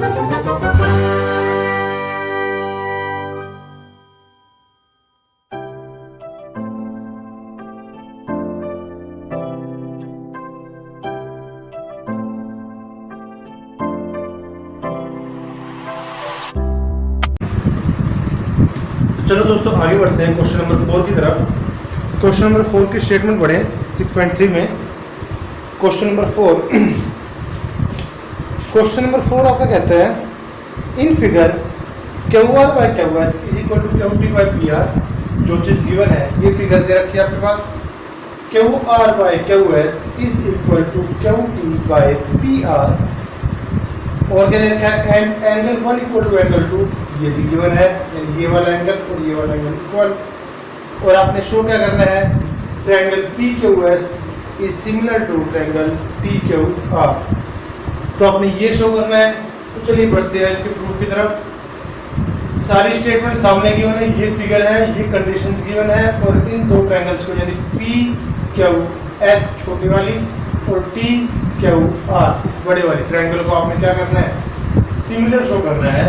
चलो दोस्तों आगे बढ़ते हैं क्वेश्चन नंबर 4 की तरफ। क्वेश्चन नंबर 4 की स्टेटमेंट पढ़ें 6.3 में। क्वेश्चन नंबर 4 क्वेश्चन नंबर 4 आपका कहता है in figure QR by QS is equal to QT by PR। जो चीज़ गिवन है ये फिगर दे रखी है आपके पास। QR by QS is equal to QT by PR और क्या देखा है एंगल 1 इक्वल टू एंगल 2 ये भी गिवन है, यानी ये वाला एंगल और ये वाला एंगल इक्वल। और आपने शो क्या करना है triangle PQS is similar to triangle PQR। तो आपने ये शो करना है। तो चलिए बढ़ते हैं इसके प्रूफ की तरफ। सारी स्टेटमेंट सामने गिवन है, ये फिगर है, ये कंडीशंस गिवन है और इन दो ट्रायंगल्स को यानी PQS छोटी वाली और TQR इस बड़े वाली ट्रायंगल को आपने क्या करना है सिमिलर शो करना है।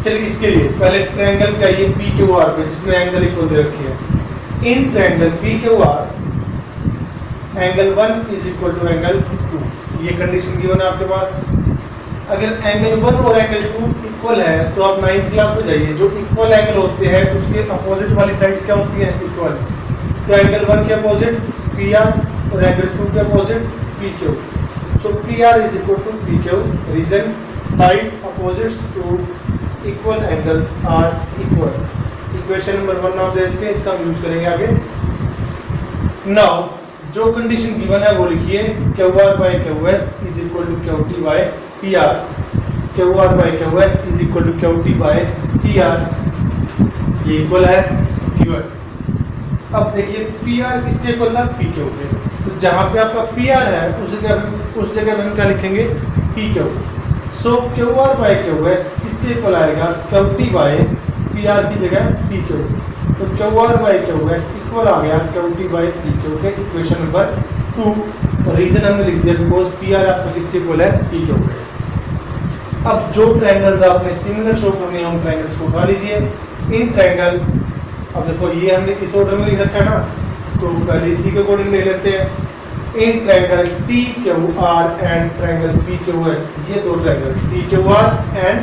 चलिए इसके लिए पहले ट्रायंगल क्या ये PQR पे जिसमें एंगल इक्वल दे रखी है। In triangle PQR angle 1 is equal to angle 2 ये कंडीशन गिवन है आपके पास। अगर एंगल 1 और एंगल 2 इक्वल है तो आप 9th क्लास में जाइए। जो इक्वल एंगल होते हैं उसके अपोजिट वाली साइड्स क्या होती हैं इक्वल। तो एंगल 1 के अपोजिट PR और एंगल 2 के opposite PQ। So PR is equal to PQ। Reason side opposites to equal angles are equal. Equation number 1 आप देखते हैं, इसका हम यूज करेंगे आगे। नाउ जो कंडीशन गिवन है वो लिखिए QR by QS is equal to QT by PR। QR by QS is equal to QT by PR ये इक्वल है गिवन। अब देखिए PR किसके इक्वल था PQ के। तो जहां पे आपका PR है उस जगह पे हम क्या लिखेंगे PQ। So QR by QS किसके इक्वल आएगा QT बाई PR की जगह PQ। तो QR बाई QS इक्वल आ गया QT बाई PQ के इक्वेशन नंबर 2। रीजन हमने लिख दिया बिकॉज PR आपका किसके इक्वल है PQ के। अब जो ट्रायंगल्स आपने सिमिलर शो करने हैं उन ट्रायंगल्स को उठा लीजिए। इन ट्रायंगल अब देखो ये हमने इस ऑर्डर में लिख रखा है ना, तो पहले इसी के अकॉर्डिंग ले लेते हैं। In triangle TQR and triangle PQS ये दो ट्रायंगल TQR एंड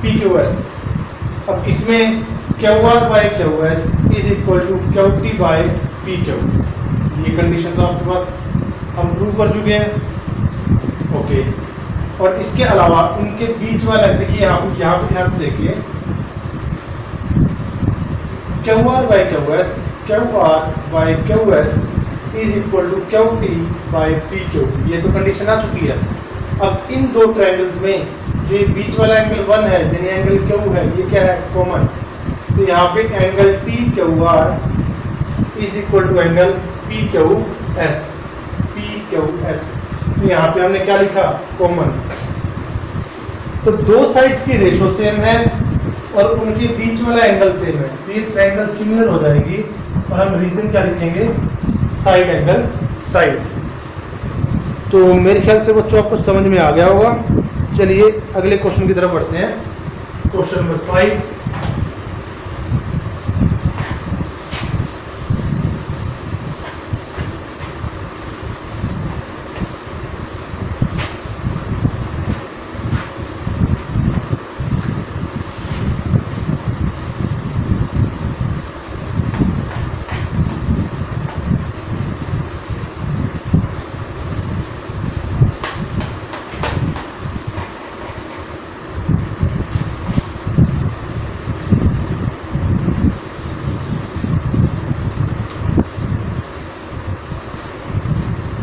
PQS। अब इसमें QR by QS is equal to QT by PQ ये कंडीशन तो आपके पास हम प्रूव कर चुके हैं। ओके और इसके अलावा इनके बीच वाला देखिए यहाँ पे ध्यान से देखिए QR by QS is equal to QT by PQ ये तो कंडीशन आ चुकी है। अब इन दो ट्रायंगल्स में जो बीच वाला एंगल 1 है यानी एंगल Q है ये क्या है कॉमन। तो यहाँ पे angle TQR is equal to angle PQS। तो यहाँ पे हमने क्या लिखा कॉमन। तो दो साइड्स की रेशो सेम है और उनके बीच वाला एंगल सेम है तो ये ट्रायंगल सिमिलर हो जाएगी और हम रीजन क्या लिखेंगे साइड एंगल साइड। तो मेरे ख्याल से बच्चों आपको समझ में आ गया होगा। चलिए अगले क्वेश्चन की तरफ बढ़ते हैं। Question number 5।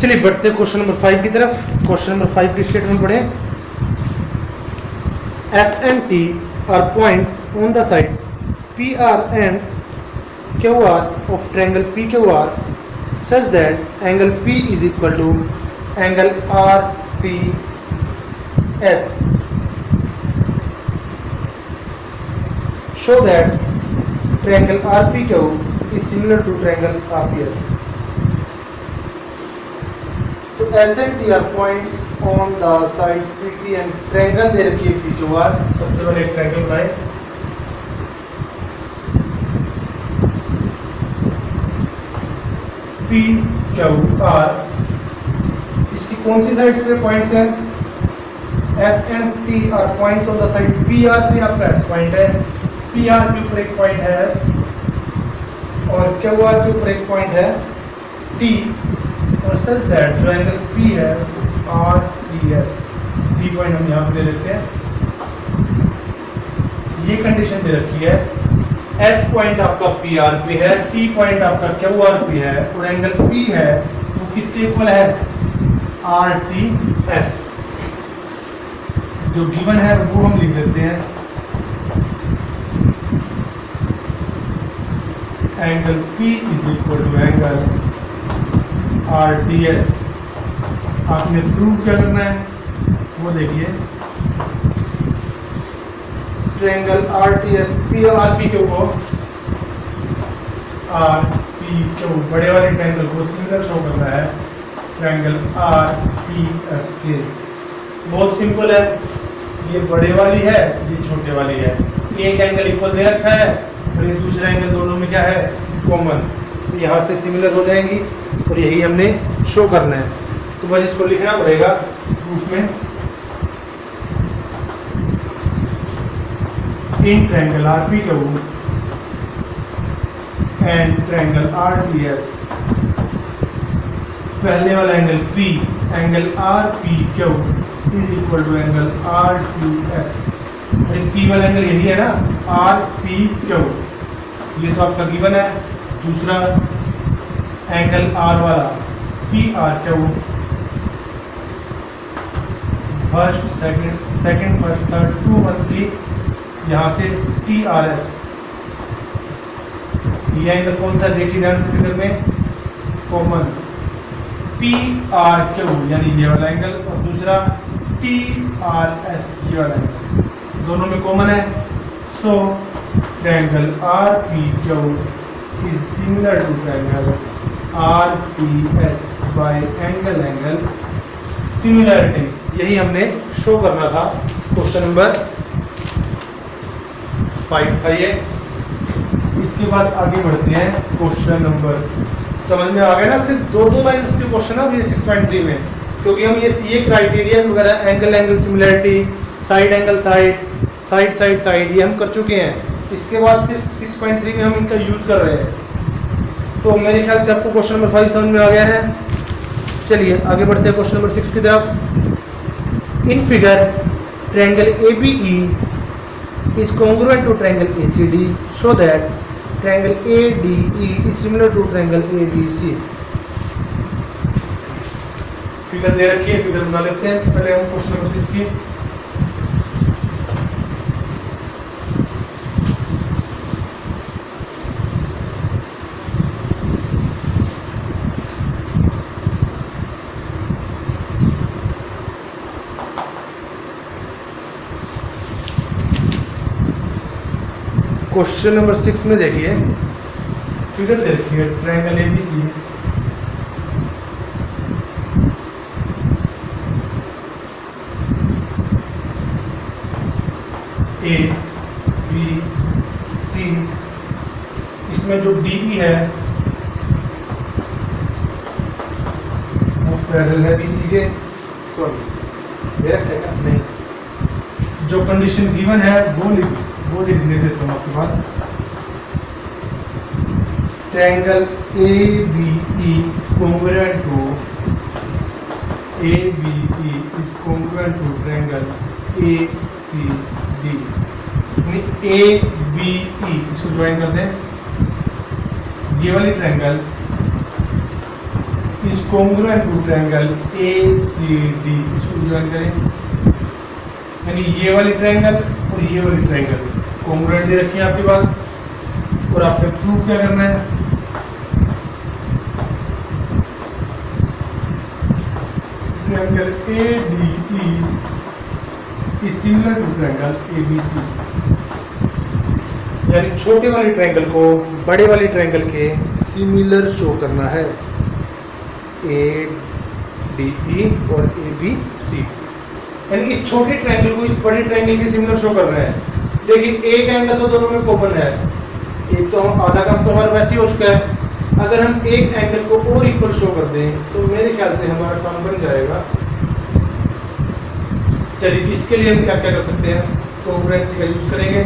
चलिए बढ़ते हैं क्वेश्चन नंबर 5 की तरफ। क्वेश्चन नंबर 5 की स्टेटमेंट पढ़ें। S and T are points on the sides PR and QR of triangle PQR such that angle P is equal to angle RTS. Show that triangle RPQ is similar to triangle RPS. तो S and T are points on the sides P T and triangle दे रखी है P Q R. सबसे पहले एक triangle बनाए, P Q R. इसकी कौन सी साइड्स पे पॉइंट्स हैं? S and T are points on the side P R पे आपका एस पॉइंट है, पी आर के ऊपर एक पॉइंट है एस और क्यू आर के ऊपर एक पॉइंट है टी, और सच दैट जो एंगल पी है R T S, D point हम यहाँ पे ले लेते हैं। ये कंडीशन दे रखी है, एस पॉइंट आपका पी आर पे है, टी पॉइंट आपका क्यू आर पे है, और एंगल पी है वो किसके इक्वल है? R T S. जो गिवन है वो हम लिख लेते हैं, angle P is equal to angle R T S. आपने प्रूव क्या करना है वो देखिए, triangle R T S P R P Q को, आर पी क्यू बड़े वाले ट्रायंगल को सिमिलर शो करना है ट्रायंगल आर टी एस के। बहुत सिंपल है, ये बड़े वाली है, ये छोटे वाली है, एक एंगल इक्वल दे रखा है और ये दूसरा एंगल, दोनों में क्या है? कॉमन। यहाँ से सिमिलर हो जाएंगी और यही हमने शो करना है। तो बस इसको लिखना पड़ेगा प्रूफ में, in triangle R P Q and triangle R T S, पहले वाला angle P, angle R P Q is equal to angle R T S. P वाला एंगल यही है ना, आर पी क्यू, ये तो आपका गिवन है। दूसरा एंगल आर वाला P R Q, first second first third 2 1 3, यहाँ से टी आर एस। ये एंगल कौन सा? देखिए ध्यान से फिगर में, कॉमन पी आर क्यू यानी ये वाला एंगल, और दूसरा टी आर एस ये वाला एंगल, दोनों में कॉमन है। So triangle R P Q is similar to triangle R T S by angle similarity. यही हमने शो करना था। क्वेश्चन नंबर 5 था ये। इसके बाद आगे बढ़ते हैं क्वेश्चन नंबर, समझ में आ गया ना? सिर्फ दो लाइन उसके क्वेश्चन है ये 6.3 में, क्योंकि हम ये क्राइटेरिया वगैरह, angle similarity, side angle side ये हम कर चुके हैं। इसके बाद सिर्फ 6.3 में हम इनका यूज कर रहे हैं। तो मेरे ख्याल से आपको क्वेश्चन नंबर 5 समझ में आ गया है। चलिए आगे बढ़ते हैं क्वेश्चन नंबर 6 की तरफ। In figure triangle ABE is congruent to triangle ACD, so that triangle ADE is similar to triangle ABC। Figure दे रखी है, फिगर बना लेते हैं पहले हम क्वेश्चन नंबर 6 की। क्वेश्चन नंबर 6 में देखिए, फिगर दे रखी है ट्रायंगल ABC, ABC, इसमें जो DE है वो पैरेलल है BC के। सॉरी दे रखा है क्या? नहीं, जो कंडीशन गिवन है वो लिखने देता हूँ आपके पास। Triangle ABE congruent to ABE is congruent to triangle ACD। ABE इसको ज्वाइन कर दें, ये वाली triangle is congruent to triangle ACD, इसको ज्वाइन करें। यानी ये वाली ट्रायंगल और ये वाली ट्रायंगल कॉन्ग्रुएंट दे रखी है आपके पास, और आपने प्रूफ क्या करना है? Triangle ADE is similar to triangle ABC, यानी छोटे वाली ट्रायंगल को बड़े वाली ट्रायंगल के सिमिलर शो करना है। DE और ABC। यानी इस छोटे ट्रायंगल को इस बड़े ट्रायंगल के सिमिलर शो कर रहे हैं। देखिए एक एंगल तो दोनों में कॉमन है, एक तो आधा काम तो हमारा वैसे ही हो चुका है। अगर हम एक एंगल को और इक्वल शो कर दें तो मेरे ख्याल से हमारा काम बन जाएगा। चलिए इसके लिए हम क्या क्या कर सकते हैं, कॉन्ग्रुएंसी का यूज करेंगे।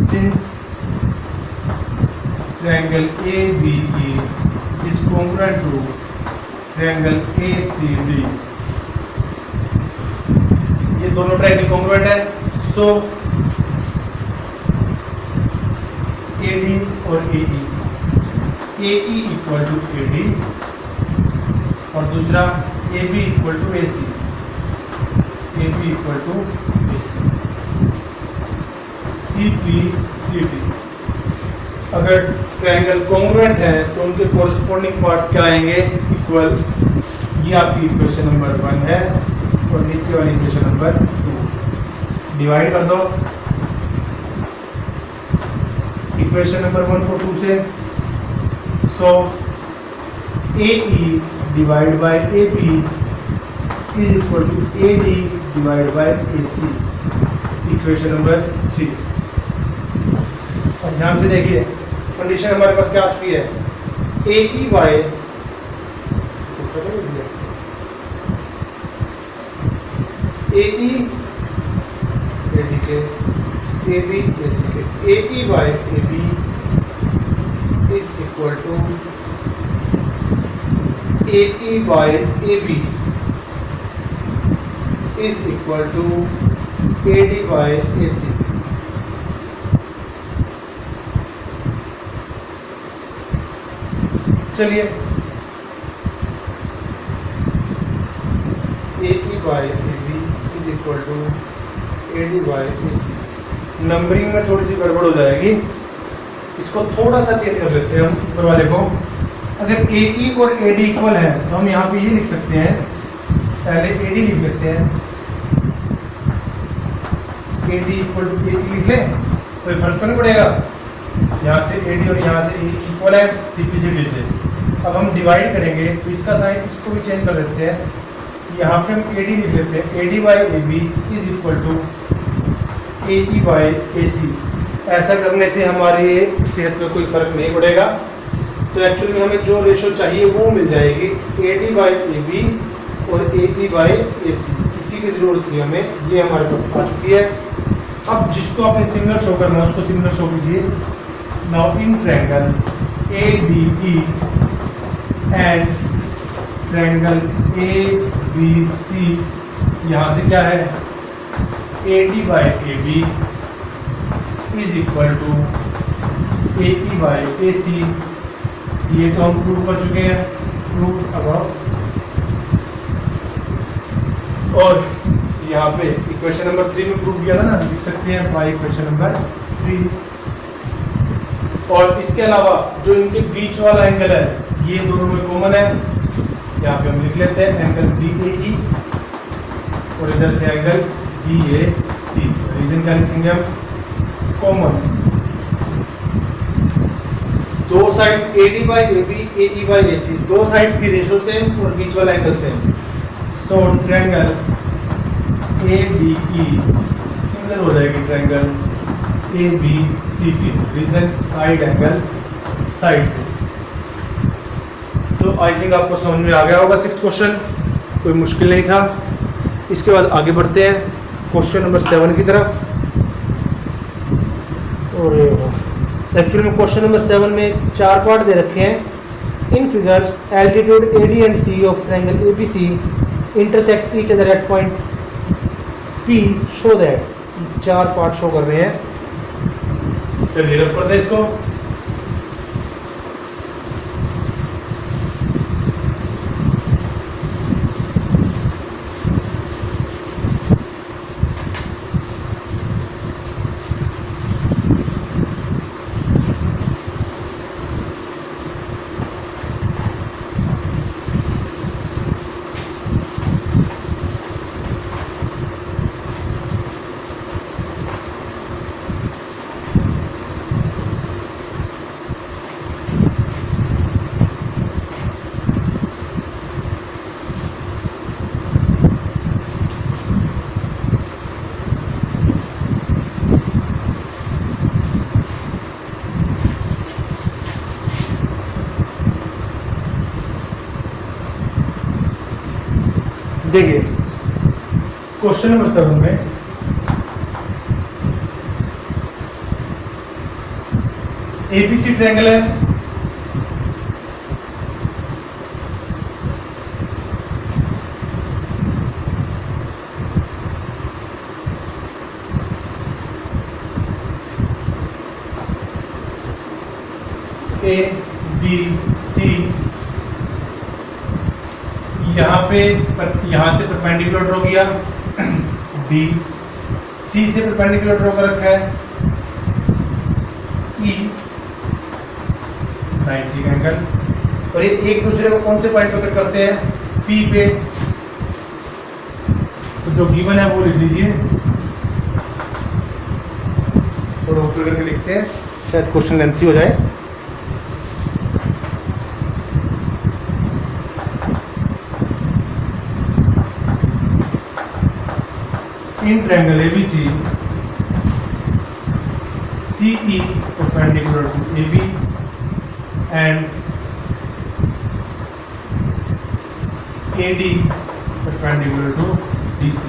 Since triangle ABE is congruent to triangle ACD, ये दोनों ट्रायंगल कॉन्ग्रुएंट है, सो AD और AE इक्वल टू AD और दूसरा AB equal to AC, AB equal to AC, CPCD। अगर ट्रायंगल कॉन्ग्रुएंट है तो उनके कोरिस्पोंडिंग पार्ट्स क्या आएंगे, इक्वल। ये आपकी इक्वेशन नंबर 1 है और नीचे वाली इक्वेशन नंबर 2। डिवाइड कर दो इक्वेशन नंबर 1 को 2 से, so AE divide by AB is equal to AD divide by AC, equation number 3। और ध्यान से देखिए कंडीशन हमारे पास क्या आ चुकी है, AE बाय AE AD के AB AC के AE by AB is equal to AE by AB is equal to AD by AC। चलिए AE by AB is equal to AD by AC। Numbering में थोड़ी सी गड़बड़ हो जाएगी, इसको थोड़ा सा चेंज कर लेते हैं हम ऊपर वाले को। अगर AE और AD इक्वल है तो हम यहाँ पे ये लिख सकते हैं, पहले AD लिख लेते हैं, AD इक्वल टू AE लिख लें, कोई फर्क तो नहीं पड़ेगा। यहाँ से AD और यहाँ से AE इक्वल है CPCD से। अब हम डिवाइड करेंगे तो इसका साइन इसको भी चेंज कर देते हैं, यहाँ पे हम AD लिख लेते हैं, AD by AB is equal to AE by AC। ऐसा करने से हमारी सेहत में कोई फर्क नहीं पड़ेगा, तो एक्चुअली में हमें जो रेशो चाहिए वो मिल जाएगी, AD बाय AB और AE बाय AC। इसी की जरूरत थी हमें, ये हमारे पास आ चुकी है। अब जिसको आपने सिमिलर शो करना है उसको सिमिलर शो कीजिए। Now in triangle ADE and triangle ABC, यहाँ से क्या है, AD by AB is equal to AE by AC। ये तो हम प्रूव कर चुके हैं, प्रूव अबाउट। और यहाँ पे इक्वेशन नंबर 3 में प्रूव किया था ना, लिख सकते हैं बाय इक्वेशन नंबर 3। और इसके अलावा जो इनके बीच वाला एंगल है ये दोनों में कॉमन है, यहाँ पे हम लिख लेते हैं एंगल DAE और इधर से एंगल DAC। रीजन क्या लिखेंगे हम, कॉमन। दो sides AD by AB AE by AC, दो साइड्स की रेशो सेम और बीच वाला angle same. So triangle ADE similar हो जाएगी ट्रायंगल ABC की। रीजन साइड एंगल साइड से। तो आई थिंक आपको समझ में आ गया होगा 6th क्वेश्चन, कोई मुश्किल नहीं था। इसके बाद आगे बढ़ते हैं क्वेश्चन नंबर 7 की तरफ। और एक्चुअली में क्वेश्चन नंबर 7 में 4 पार्ट दे रखे हैं। In figures altitude AD and C of triangle ABC intersect each other at point P, show that. 4 part show कर रहे हैं। चलिए रब करते हैं इसको। देखिए क्वेश्चन नंबर 7 में एबीसी ट्रायंगल है, ए बी सी, यहाँ से परपेंडिकुलर ड्रॉ किया, डी सी से परपेंडिकुलर ड्रॉ कर रखा है, ई 90 एंगल, और ये एक दूसरे को कौन से पॉइंट पे कट करते हैं, पी पे। तो जो गिवन है वो लिख लीजिए, थोड़ा ऊपर करके लिखते हैं, शायद क्वेश्चन लेंथी हो जाए। In triangle ABC, CE perpendicular to AB and AD perpendicular to DC।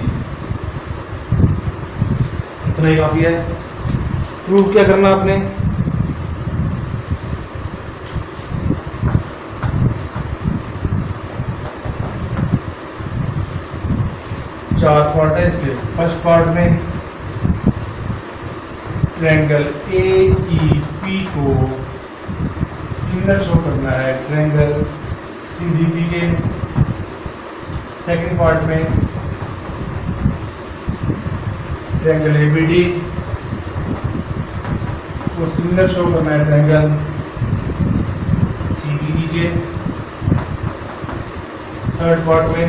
इतना ही काफी है। प्रूफ क्या करना आपने, चार पार्ट है इसके। फर्स्ट पार्ट में ट्रायंगल AEP को सिमिलर शो करना है ट्रायंगल CDP के। सेकंड पार्ट में ट्रायंगल ABD को सिमिलर शो करना है ट्रायंगल CDE के। थर्ड पार्ट में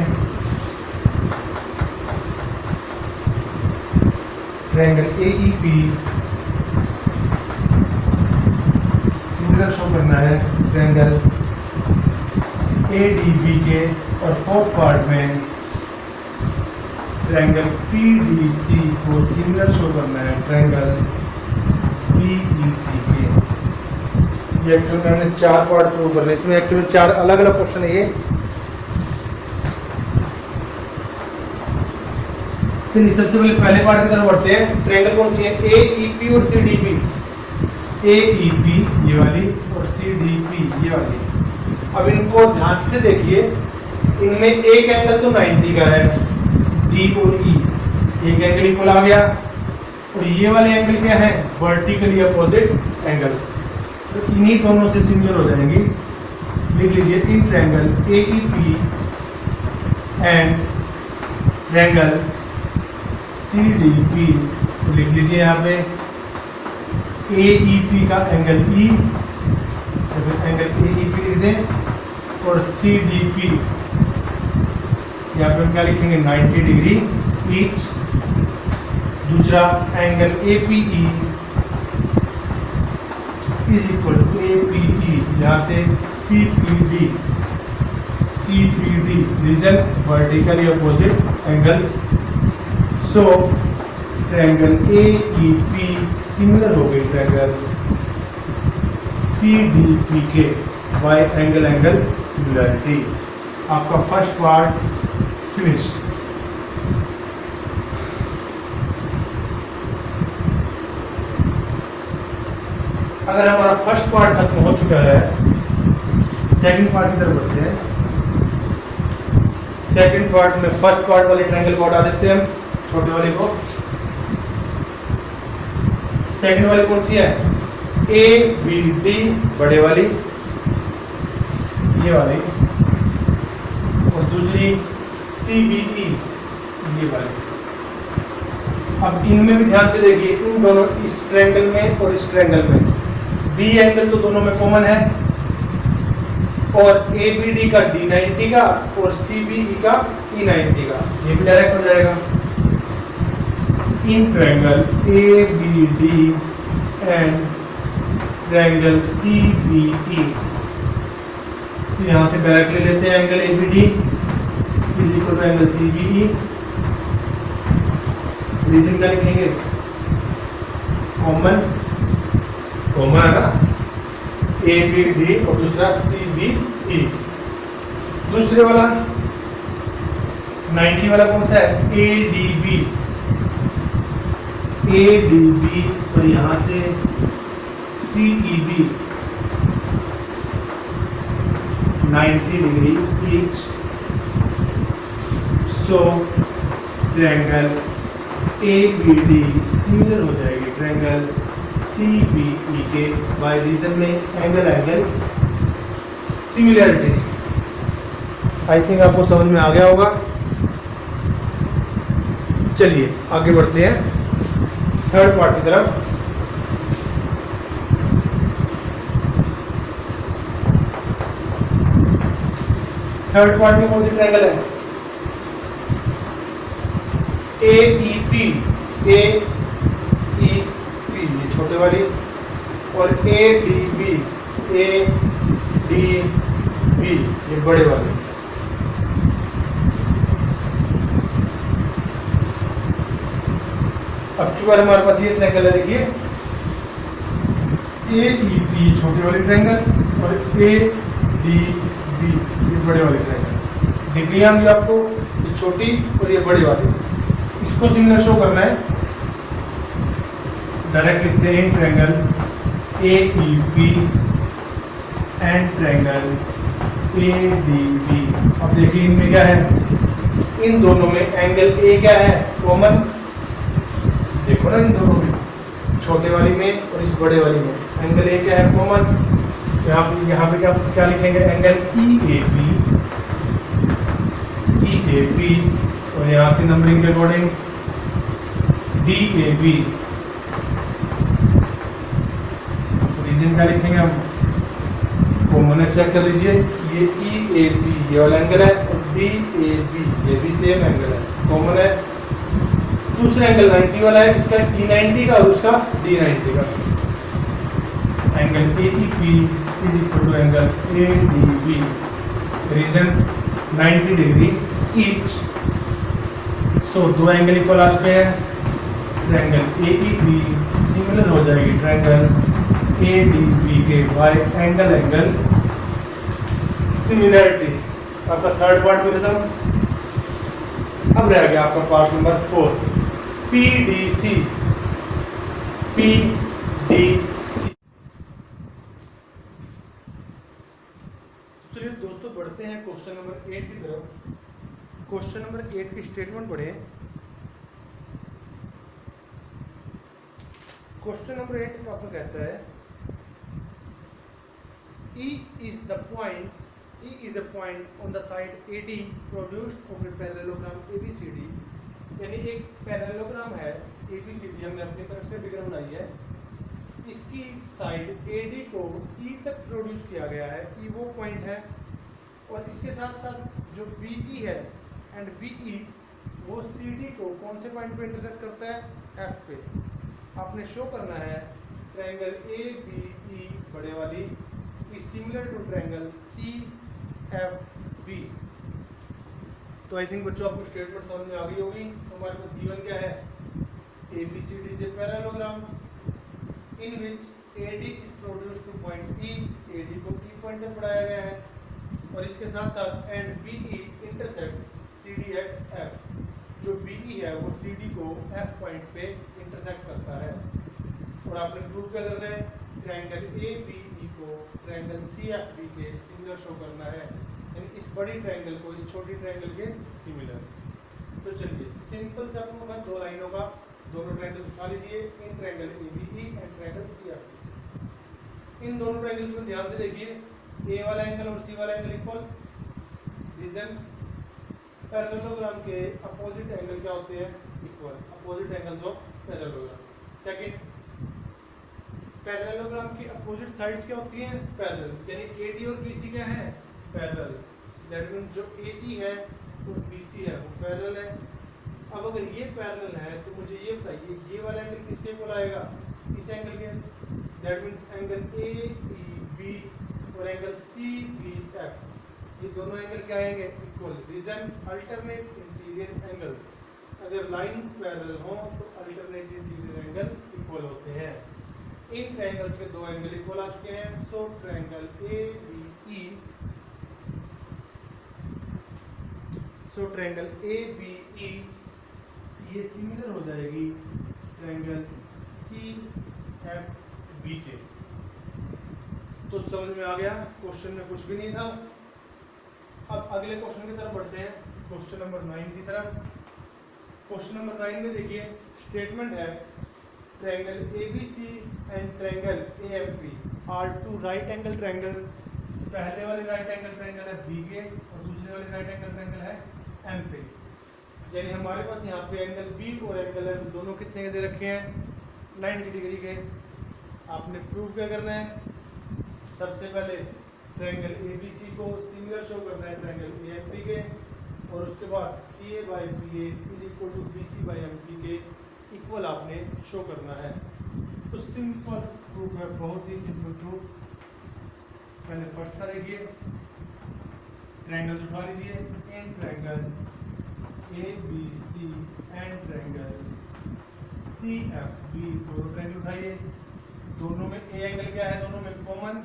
ट्रायंगल AEP सिमिलर शो करना है ट्रायंगल ADB के। और फोर्थ पार्ट में ट्रायंगल PDC को सिमिलर शो करना है ट्रायंगल BEC के। ये एक्चुअली में हमने चार पार्ट प्रूव करने, इसमें एक्चुअली चार अलग अलग क्वेश्चन है ये। चलिए सबसे पहले पार्ट की तरफ बढ़ते हैं। ट्रायंगल कौन सी है, AEP और CDP। AEP ये वाली और CDP ये वाली। अब इनको ध्यान से देखिए, इनमें एक एंगल तो 90 का है, D और E, एक एंगल इक्वल आ गया, और ये वाले एंगल क्या है, वर्टिकली अपोजिट एंगल्स, तो इन्हीं दोनों से सिमिलर हो जाएंगी। लिख लीजिए in triangle AEP and triangle CDP, तो लिख लीजिए यहाँ पे AEP का एंगल E, तो फिर एंगल AEP लिख दें, और CDP यहाँ पे हम क्या लिखेंगे 90 डिग्री ईच। दूसरा angle APE is equal to APE, यहाँ से CPD reason vertically opposite angles. So triangle AEP similar हो गई ट्रायंगल CDP के बाय एंगल सिमिलरिटी। आपका फर्स्ट पार्ट फिनिश। अगर हमारा फर्स्ट पार्ट खत्म हो चुका है, सेकंड पार्ट की तरफ बढ़ते हैं। सेकंड पार्ट में फर्स्ट पार्ट वाले ट्रायंगल को हटा देते हैं हम, छोटे वाले को। सेकंड वाली कौन सी है, ABD बड़े वाली, ये वाली, और दूसरी CBE ये वाली। अब इनमें भी ध्यान से देखिए, इन दोनों, इस ट्रायंगल में और इस ट्रायंगल में B एंगल तो दोनों में कॉमन है, और ABD का D90 का और CBE का E90 का, ये भी डायरेक्ट हो जाएगा। In triangle ABD and triangle CBE, यहाँ से डायरेक्ट ले लेते हैं angle ABD is equal to angle CBE। Reason क्या लिखेंगे, कॉमन है ना, ABD और दूसरा CBE। दूसरे वाला 90 वाला कौन सा है, A D B, A D B, और यहां से C E B 90 degree each. So triangle A B D similar हो जाएगी ट्रायंगल सी बी ई के, बाय रीजन में angle angle similarity. I think आपको समझ में आ गया होगा। चलिए आगे बढ़ते हैं थर्ड पार्ट की तरफ। थर्ड पार्ट में कौन सी ट्रायंगल है, ए ई पी, ए ई पी ये छोटे वाली, और A D B, A D B ये बड़े वाले। अब की बार हमारे पास ये ट्रायंगल है, देखिए ए ई पी छोटे वाली ट्रायंगल और ए डी बी ये बड़े वाले ट्रायंगल दिख रही होंगी आपको, ये छोटी और ये बड़ी वाली। इसको सिमिलर शो करना है, डायरेक्ट लिखते हैं triangle A E P and triangle A D B. अब देखिए इनमें क्या है, इन दोनों में एंगल ए क्या है, कॉमन। देखो ना इन दोनों में, छोटे वाली में और इस बड़े वाली में एंगल ए क्या है, कॉमन। यहाँ पे क्या लिखेंगे, एंगल ई ए पी, और यहाँ से नंबरिंग के according D A B. Reason क्या लिखेंगे हम, कॉमन है, चेक कर लीजिए। ये ई ए पी ये वाला एंगल है और डी ए बी ये भी सेम एंगल है, कॉमन है। दूसरा एंगल 90 वाला है, इसका ई 90 का और उसका डी 90 का। Angle A E P is equal to angle A D B, reason 90 degree each. So दो एंगल इक्वल आ चुके हैं, triangle A E P similar हो जाएगी ट्रायंगल ए डी बी के बाय एंगल एंगल सिमिलरिटी। आपका third part भी खत्म। अब रह गया आपका part number 4, P D C. P D C. चलिए दोस्तों बढ़ते हैं क्वेश्चन नंबर 8 की तरफ। क्वेश्चन नंबर 8 की स्टेटमेंट पढ़े। क्वेश्चन नंबर 8 आपको कहता है E is a point on the side AD produced of a parallelogram ABCD। यानी एक पैरेललोग्राम है ABCD, हमने अपनी तरफ से फिगर बनाई है। इसकी साइड AD को E तक प्रोड्यूस किया गया है, E वो पॉइंट है, और इसके साथ साथ जो BE है एंड BE वो CD को कौन से पॉइंट पे इंटरसेक्ट करता है, F पे। आपने शो करना है ट्रायंगल ABE बड़े वाली is similar to triangle CFB। तो आई थिंक बच्चों आपको स्टेटमेंट समझ में आ गई होगी। तो हमारे पास गिवन क्या है, ABCD is a parallelogram in which AD is produced to point E, AD को E पॉइंट तक बढ़ाया गया है, और इसके साथ साथ and BE intersects CD at F। जो BE है वो CD को F पॉइंट पे इंटरसेक्ट करता है। और आपने प्रूव क्या करना है, ट्रायंगल ABE को ट्रायंगल CFB के सिमिलर शो करना है, यानी इस बड़ी ट्रायंगल को इस छोटी ट्रायंगल के सिमिलर। तो चलिए सिंपल सा प्रूफ है, दो लाइनों का। दोनों ट्रायंगल उठा लीजिए, in triangle ABE and triangle CFB। इन दोनों ट्रायंगल्स में ध्यान से देखिए, A वाला एंगल और C वाला एंगल इक्वल। रीजन पैरेललोग्राम के अपोजिट एंगल क्या होते हैं, equal, opposite angles of parallelogram. Second, parallelogram की अपोजिट साइड्स क्या होती हैं, पैरेलल, यानी AD और BC क्या है, पैरेलल। दैट मींस जो AE है और BC है वो पैरेलल है। अब अगर ये पैरेलल है तो मुझे ये बताइए ये वाला एंगल किसके इक्वल आएगा, इस एंगल के। दैट मींस एंगल AEB और एंगल CBF ये दोनों एंगल क्या आएंगे, equal. Reason alternate interior angles. अगर लाइंस पैरेलल हो तो अल्टरनेट इंटीरियर एंगल इक्वल होते हैं। इन ट्रायंगल्स के दो एंगल इक्वल आ चुके हैं। So triangle ABE so triangle A B E ये सिमिलर हो जाएगी ट्रायंगल सी एफ बी के। तो समझ में आ गया, क्वेश्चन में कुछ भी नहीं था। अब अगले क्वेश्चन की तरफ बढ़ते हैं, क्वेश्चन नंबर 9 की तरफ। क्वेश्चन नंबर 9 में देखिए स्टेटमेंट है triangle ABC and triangle AFP are two right angle triangles. पहले वाले राइट एंगल ट्रायंगल है बी के और दूसरे वाले राइट एंगल ट्रायंगल है एम पे। यानी हमारे पास यहाँ पे एंगल बी और एंगल एम दोनों कितने के दे रखे हैं, 90 डिग्री के। आपने प्रूव क्या करना है, सबसे पहले ट्रायंगल ABC को सिमिलर शो करना है ट्रायंगल AFP के, और उसके बाद CA by PA is equal to BC by MP के इक्वल आपने शो करना है। तो सिंपल प्रूफ है, बहुत ही सिंपल प्रूफ। पहले फर्स्ट का देखिए, ट्रायंगल उठा लीजिए, in triangle ABC and triangle CFB, दोनों ट्रायंगल उठाइए। दोनों में ए एंगल क्या है, दोनों में common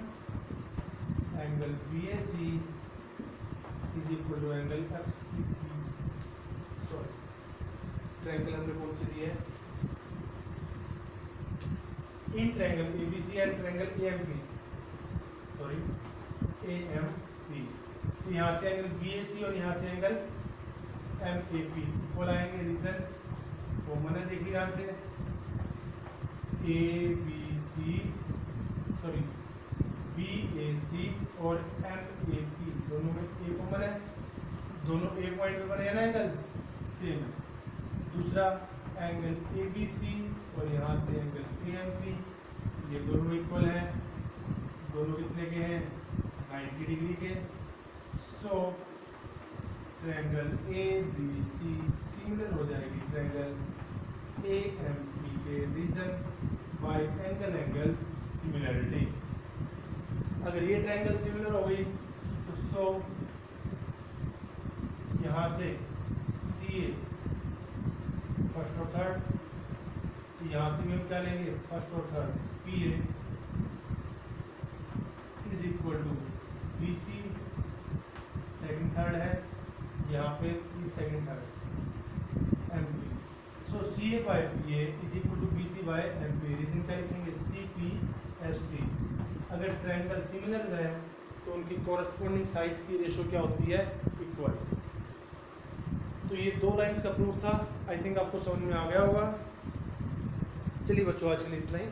angle BAC is equal to angle FCB। Sorry, triangle हमने कौन से दिए, इन triangle ABC and triangle AMP, sorry AMP। तो यहाँ से एंगल BAC और यहाँ से एंगल MAP इक्वल आएंगे। रीजन कॉमन है, देखिए ध्यान से, ABC सॉरी BAC और MAP दोनों में ए कॉमन है, दोनों ए पॉइंट पे बने हैं ना एंगल, सेम है। दूसरा एंगल ABC और यहाँ से एंगल AMP, ये दोनों इक्वल है, दोनों कितने के हैं, 90 डिग्री के। सो ट्रायंगल ABC सिमिलर हो जाएगी ट्रायंगल AMP के। Reason by angle similarity. अगर ये ट्रायंगल सिमिलर हो गई तो सो यहाँ से CA फर्स्ट और थर्ड, तो यहाँ से भी हम क्या लेंगे, फर्स्ट और third, PA is equal to BC second third है, यहाँ पे second third MP। So CA by PA is equal to BC by MP। Reason क्या लिखेंगे, CPST। अगर ट्रायंगल सिमिलर है तो उनकी कॉरस्पॉन्डिंग साइड्स की रेशो क्या होती है, इक्वल। तो ये 2 लाइंस का प्रूफ था। आई थिंक आपको समझ में आ गया होगा। चलिए बच्चों, आज के लिए इतना ही।